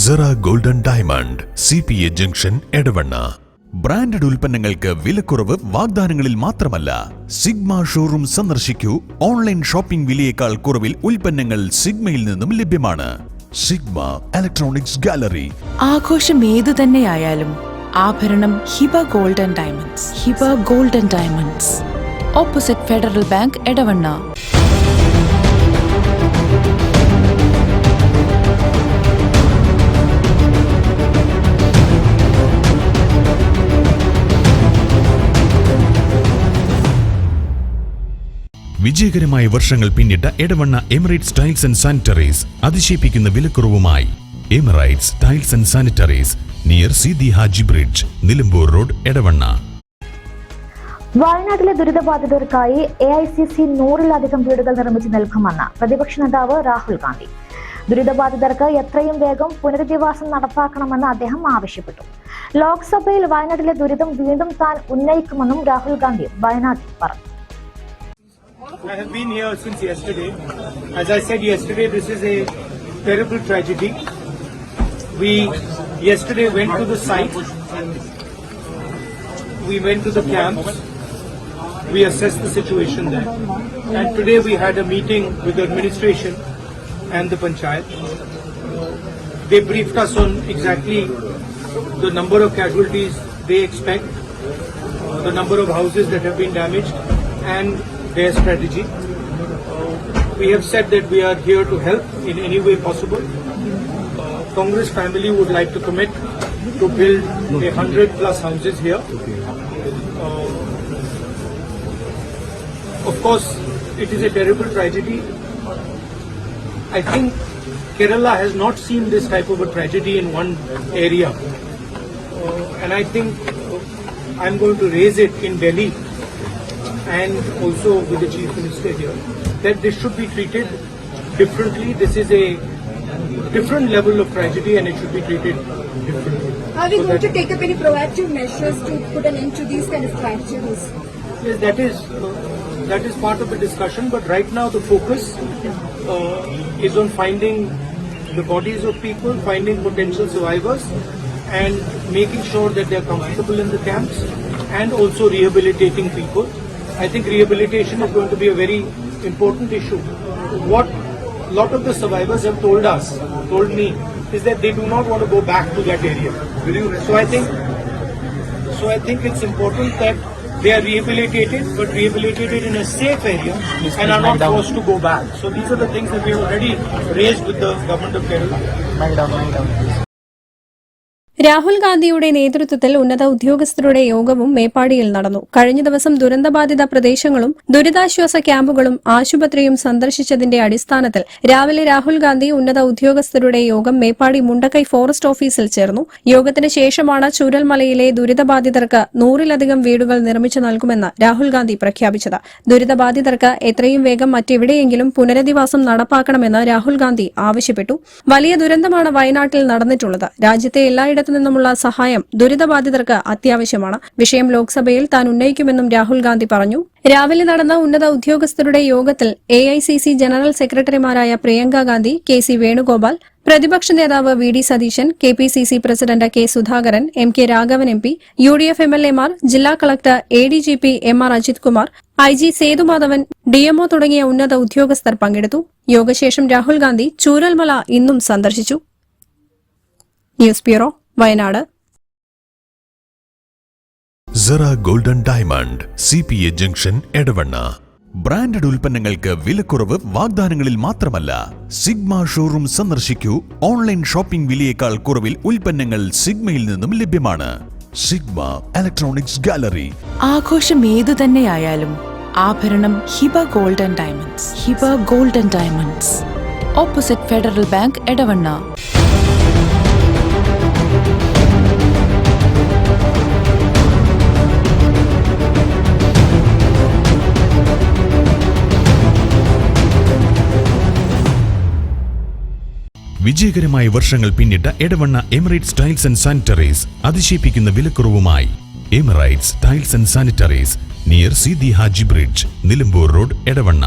Zara Golden Diamond, CPA Junction, Edavanna. Branded ഉൽപ്പന്നങ്ങൾക്ക് വിലക്കുറവ് വാഗ്ദാനങ്ങളിൽ മാത്രമല്ല. സിഗ്മ ഷോറൂം സന്ദർശിക്കൂ. ഓൺലൈൻ ഷോപ്പിംഗ് വിലയേക്കാൾ കുറവിൽ ഉൽപ്പന്നങ്ങൾ സിഗ്മയിൽ നിന്നും ലഭ്യമാണ്. Sigma Electronics Gallery. ആഘോഷം ഏതു തന്നെയായാലും ആഭരണം Hiba Golden Diamonds. Hiba Golden Diamonds, opposite Federal Bank, Edavanna. വിജയകരമായ വർഷങ്ങൾ പിന്നിട്ട Edavanna Emirates Tiles and Sanitaries അതിശയിപ്പിക്കുന്ന വിലക്കുറവുമായി. Emirates Tiles and Sanitaries, near Seethi Haji Bridge, Nilambur Road, Edavanna. വയനാട്ടിലെ ദുരിതബാധിതർക്കായി AICC 100-ലധികം വീടുകൾ നിർമ്മിച്ചു നൽകുമെന്ന് പ്രതിപക്ഷ നേതാവ് രാഹുൽ ഗാന്ധി. ദുരിതബാധിതർക്ക് എത്രയും വേഗം പുനരധിവാസം നടപ്പാക്കണമെന്ന് അദ്ദേഹം ആവശ്യപ്പെട്ടു. ലോക്സഭയിൽ വയനാട്ടിലെ ദുരിതം വീണ്ടും താൻ ഉന്നയിക്കുമെന്നും രാഹുൽ ഗാന്ധി വയനാട്ടിൽ പറഞ്ഞു. I have been here since yesterday. As I said yesterday, this is a terrible tragedy. We yesterday went to the site. We went to the camps. We assessed the situation there. And today we had a meeting with the administration and the panchayat. They briefed us on exactly the number of casualties they expect, the number of houses that have been damaged, and their strategy. We have said that we are here to help in any way possible. Congress family would like to commit to build 100+ houses here. Of course, it is a terrible tragedy. I think Kerala has not seen this type of a tragedy in one area. And I think I'm going to raise it in Delhi and also with the Chief Minister here, that this should be treated differently. This is a different level of tragedy and it should be treated differently. Are we going to take up any proactive measures to put an end to these kind of tragedies? Yes, that is part of the discussion, but right now the focus is on finding the bodies of people, finding potential survivors, and making sure that they are comfortable in the camps, and also rehabilitating people. I think rehabilitation is going to be a very important issue. What a lot of the survivors have told me, is that they do not want to go back to that area. So I think it's important that they are rehabilitated, but rehabilitated in a safe area and are not forced to go back. So these are the things that we have already raised with the government of Kerala. Rahul ഗാന്ധിയുടെ നേതൃത്വത്തിൽ ഉന്നത ഉദ്യോഗസ്ഥരുടെ യോഗവും മേപ്പാടിയിൽ നടന്നു. കഴിഞ്ഞ ദിവസം ദുരന്തബാധിത പ്രദേശങ്ങളും ദുരിതാശ്വാസ ക്യാമ്പുകളും ആശുപത്രിയും സന്ദർശിച്ചതിന്റെ അടിസ്ഥാനത്തിൽ രാവിലെ രാഹുൽ ഗാന്ധി ഉന്നത ഉദ്യോഗസ്ഥരുടെ യോഗം മേപ്പാടി മുണ്ടക്കൈ ഫോറസ്റ്റ് ഓഫീസിൽ ചേർന്നു. യോഗത്തിന് ശേഷമാണ് ചൂരൽമലയിലെ ദുരിതബാധിതർക്ക് 100-ലധികം വീടുകൾ നിർമ്മിച്ചു നൽകുമെന്ന് രാഹുൽ ഗാന്ധി പ്രഖ്യാപിച്ചത്. ദുരിതബാധിതർക്ക് എത്രയും വേഗം മറ്റെവിടെയെങ്കിലും പുനരധിവാസം നടപ്പാക്കണമെന്ന് രാഹുൽ ഗാന്ധി ആവശ്യപ്പെട്ടു. വലിയ ദുരന്തമാണ് വയനാട്ടിൽ നടന്നിട്ടുള്ളത്. രാജ്യത്തെ എല്ലായിടത്തും നിന്നുമുള്ള സഹായം ദുരിതബാധിതർക്ക് അത്യാവശ്യമാണ്. വിഷയം ലോക്സഭയിൽ താൻ ഉന്നയിക്കുമെന്നും രാഹുൽ ഗാന്ധി പറഞ്ഞു. രാവിലെ നടന്ന ഉന്നത ഉദ്യോഗസ്ഥരുടെ യോഗത്തിൽ AICC ജനറൽ സെക്രട്ടറിമാരായ പ്രിയങ്ക ഗാന്ധി, KC വേണുഗോപാൽ, പ്രതിപക്ഷ നേതാവ് VD Satheesan, KPCC president K Sudhakaran, MK Raghavan MP, UDF MLA മാർ, ജില്ലാ collector ADGP MR Ajith Kumar, IG Sethumadhavan, DMO തുടങ്ങിയ ഉന്നത ഉദ്യോഗസ്ഥർ പങ്കെടുത്തു. യോഗശേഷം രാഹുൽ ഗാന്ധി ചൂരൽമല ഇന്നും സന്ദർശിച്ചു. News bureau, Wayanad. Zara Golden Diamond, CPA Junction, Edavanna. Branded ഉൽപ്പന്നങ്ങൾക്ക് വിലക്കുറവ് വാഗ്ദാനങ്ങളിൽ മാത്രമല്ല. സിഗ്മ ഷോറൂം സന്ദർശിക്കൂ. ഓൺലൈൻ ഷോപ്പിംഗ് വിലയേക്കാൾ കുറവിൽ ഉൽപ്പന്നങ്ങൾ സിഗ്മയിൽ നിന്നും ലഭ്യമാണ്. Sigma Electronics Gallery. ആഘോഷം ഏതു തന്നെയായാലും ആഭരണം Hiba Golden Diamonds. Hiba Golden Diamonds, opposite Federal Bank, Edavanna. വിജയകരമായ വർഷങ്ങൾ പിന്നിട്ട Edavanna Emirates Tiles and Sanitaries അതിശയിപ്പിക്കുന്ന വിലക്കുറവുമായി. Emirates Tiles and Sanitaries, near Seethi Haji Bridge, Nilambur Road, Edavanna.